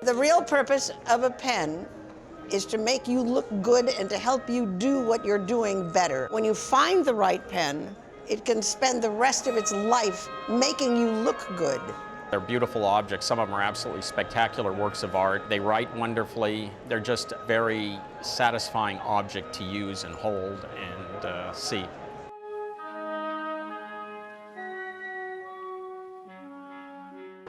The real purpose of a pen is to make you look good and to help you do what you're doing better. When you find the right pen, it can spend the rest of its life making you look good. They're beautiful objects. Some of them are absolutely spectacular works of art. They write wonderfully. They're just a very satisfying object to use and hold and see.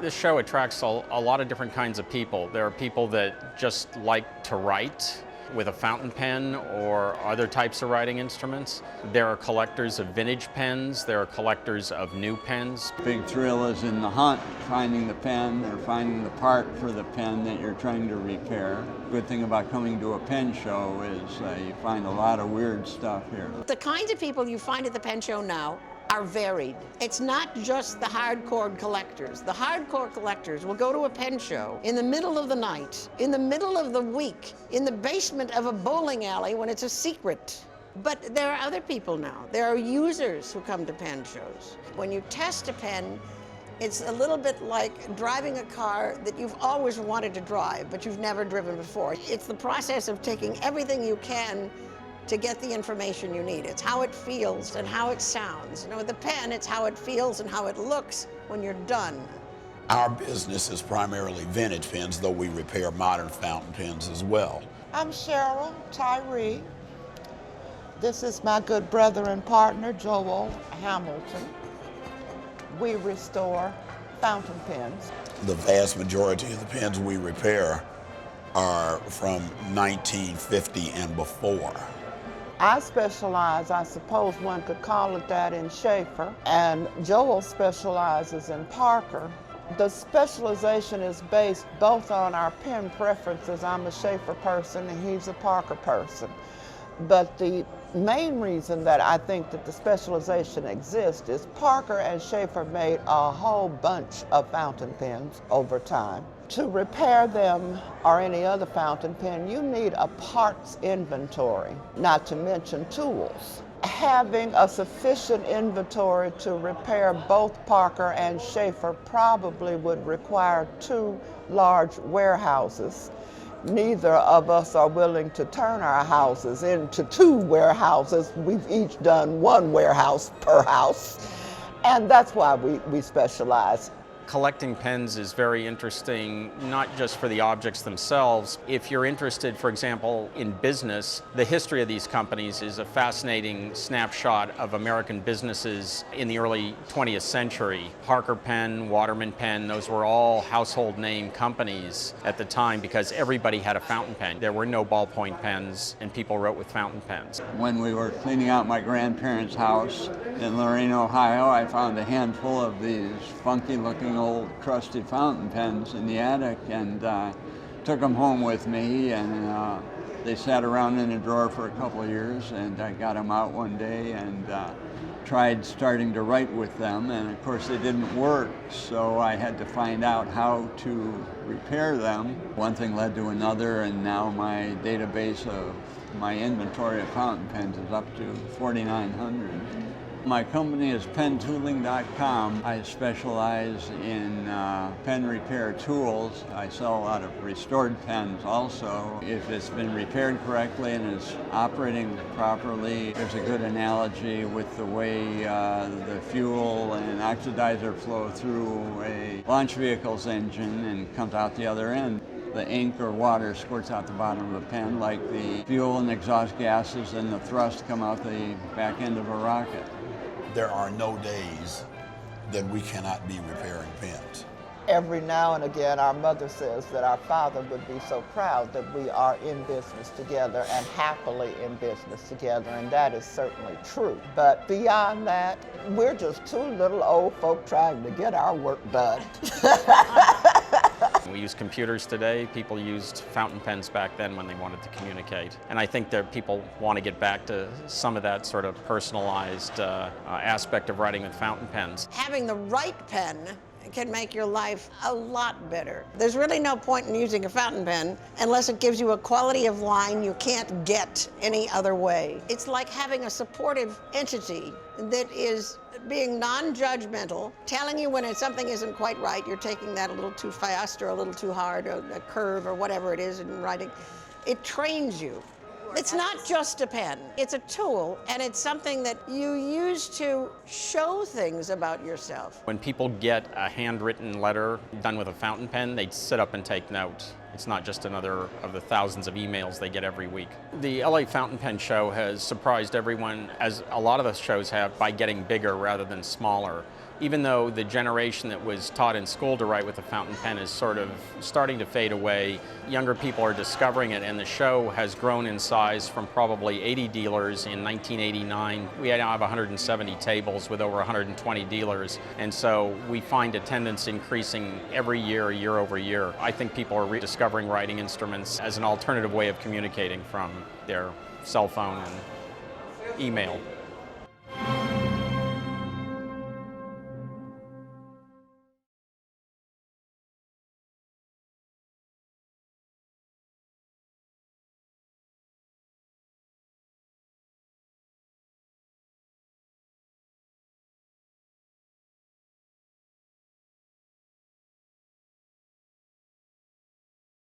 This show attracts a lot of different kinds of people. There are people that just like to write with a fountain pen or other types of writing instruments. There are collectors of vintage pens. There are collectors of new pens. Big thrill is in the hunt, finding the pen or finding the part for the pen that you're trying to repair. Good thing about coming to a pen show is you find a lot of weird stuff here. The kinds of people you find at the pen show now are varied. It's not just the hardcore collectors. The hardcore collectors will go to a pen show in the middle of the night, in the middle of the week, in the basement of a bowling alley when it's a secret. But there are other people now. There are users who come to pen shows. When you test a pen, it's a little bit like driving a car that you've always wanted to drive, but you've never driven before. It's the process of taking everything you can to get the information you need. It's how it feels and how it sounds. You know, with the pen, it's how it feels and how it looks when you're done. Our business is primarily vintage pens, though we repair modern fountain pens as well. I'm Cheryl Tyree. This is my good brother and partner, Joel Hamilton. We restore fountain pens. The vast majority of the pens we repair are from 1950 and before. I specialize, I suppose one could call it that, in Schaefer, and Joel specializes in Parker. The specialization is based both on our pen preferences. I'm a Schaefer person and he's a Parker person. But the main reason that I think that the specialization exists is Parker and Schaefer made a whole bunch of fountain pens over time. To repair them or any other fountain pen, you need a parts inventory, not to mention tools. Having a sufficient inventory to repair both Parker and Schaefer probably would require 2 large warehouses. Neither of us are willing to turn our houses into 2 warehouses. We've each done 1 warehouse per house, and that's why we specialize. Collecting pens is very interesting, not just for the objects themselves. If you're interested, for example, in business, the history of these companies is a fascinating snapshot of American businesses in the early 20th century. Parker Pen, Waterman Pen, those were all household name companies at the time because everybody had a fountain pen. There were no ballpoint pens and people wrote with fountain pens. When we were cleaning out my grandparents' house in Lorain, Ohio, I found a handful of these funky looking old crusty fountain pens in the attic and took them home with me, and they sat around in a drawer for a couple of years, and I got them out one day and tried starting to write with them, and of course they didn't work, so I had to find out how to repair them. One thing led to another, and now my database of my inventory of fountain pens is up to 4,900. My company is pentooling.com. I specialize in pen repair tools. I sell a lot of restored pens also. If it's been repaired correctly and is operating properly, there's a good analogy with the way the fuel and oxidizer flow through a launch vehicle's engine and comes out the other end. The ink or water squirts out the bottom of the pen like the fuel and exhaust gases, and the thrust come out the back end of a rocket. There are no days that we cannot be repairing pens. Every now and again, our mother says that our father would be so proud that we are in business together and happily in business together, and that is certainly true. But beyond that, we're just 2 little old folk trying to get our work done. We use computers today. People used fountain pens back then when they wanted to communicate. And I think that people want to get back to some of that sort of personalized aspect of writing with fountain pens. Having the right pen can make your life a lot better. There's really no point in using a fountain pen unless it gives you a quality of line you can't get any other way. It's like having a supportive entity that is being non-judgmental, telling you when something isn't quite right, you're taking that a little too fast or a little too hard, or a curve or whatever it is in writing. It trains you. It's not just a pen. It's a tool, and it's something that you use to show things about yourself. When people get a handwritten letter done with a fountain pen, they sit up and take notes. It's not just another of the thousands of emails they get every week. The LA Fountain Pen Show has surprised everyone, as a lot of the shows have, by getting bigger rather than smaller. Even though the generation that was taught in school to write with a fountain pen is sort of starting to fade away, younger people are discovering it, and the show has grown in size from probably 80 dealers in 1989. We now have 170 tables with over 120 dealers, and so we find attendance increasing every year, year over year. I think people are rediscovering writing instruments as an alternative way of communicating from their cell phone and email.